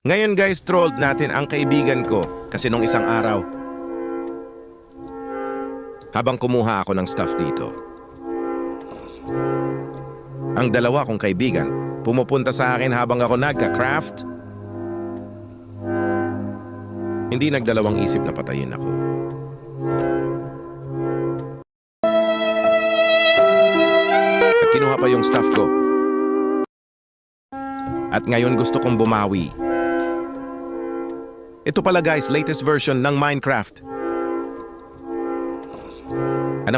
Ngayon guys, trolled natin ang kaibigan ko kasi nung isang araw, habang kumuha ako ng stuff dito, ang dalawa kong kaibigan pumupunta sa akin habang ako nagka-craft. Hindi nagdalawang isip na patayin ako. At kinuha pa yung stuff ko. At ngayon gusto kong bumawi. Ito pala guys, latest version ng Minecraft.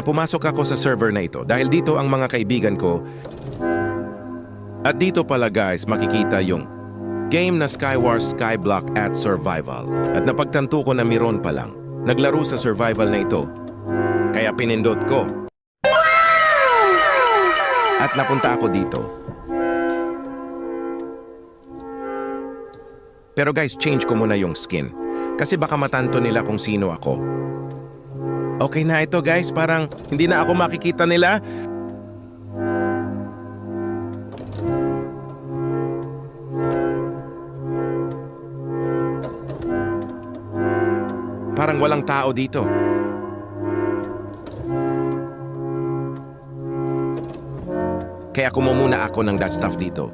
Pumasok ako sa server na ito dahil dito ang mga kaibigan ko. At dito pala guys, makikita yung game na Skywars Skyblock at Survival. At napagtanto ko na meron pa lang naglaro sa survival na ito. Kaya pinindot ko. At napunta ako dito. Pero guys, change ko muna yung skin. Kasi baka matanto nila kung sino ako. Okay na ito guys, parang hindi na ako makikita nila. Parang walang tao dito. Kaya kumumuna ako ng that stuff dito.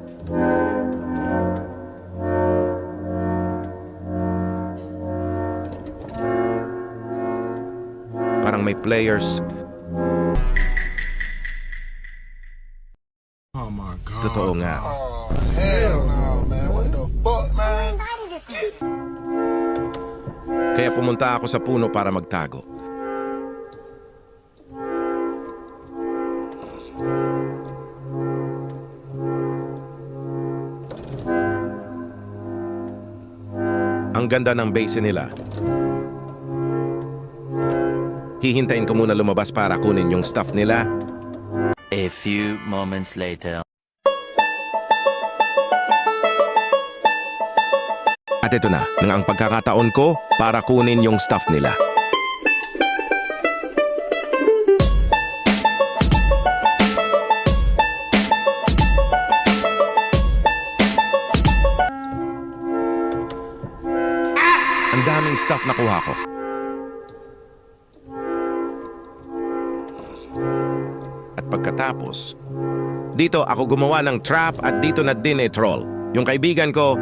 Parang may players. Oh my God. Totoo nga. Oh, hell no, man. What the fuck, man? Kaya pumunta ako sa puno para magtago. Ang ganda ng base nila. Hihintayin ko muna lumabas para kunin yung stuff nila. A few moments later. At ito na, ang pagkakataon ko para kunin yung stuff nila. Ang daming stuff na kuha ko. At pagkatapos, dito ako gumawa ng trap at dito na din troll. Yung kaibigan ko,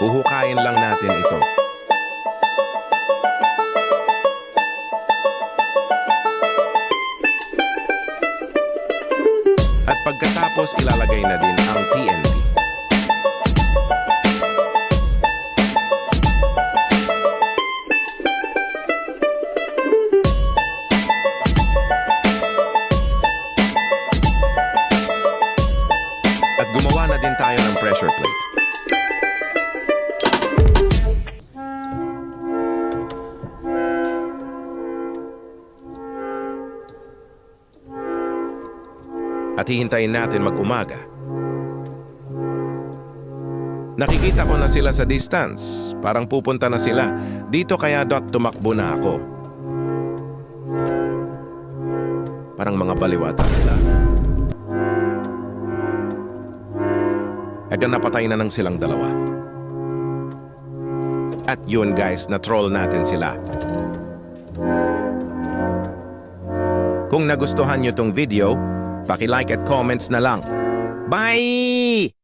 uhukayin lang natin ito. At pagkatapos ilalagay na din ang TNT. At gumawa na din tayo ng pressure plate. At hihintayin natin mag-umaga. Nakikita ko na sila sa distance. Parang pupunta na sila. Dito kaya tumakbo na ako. Parang mga baliwata sila. Agad napatay na ng silang dalawa. At yun guys, na-troll natin sila. Kung nagustuhan nyo tong video, paki-like at comments na lang. Bye!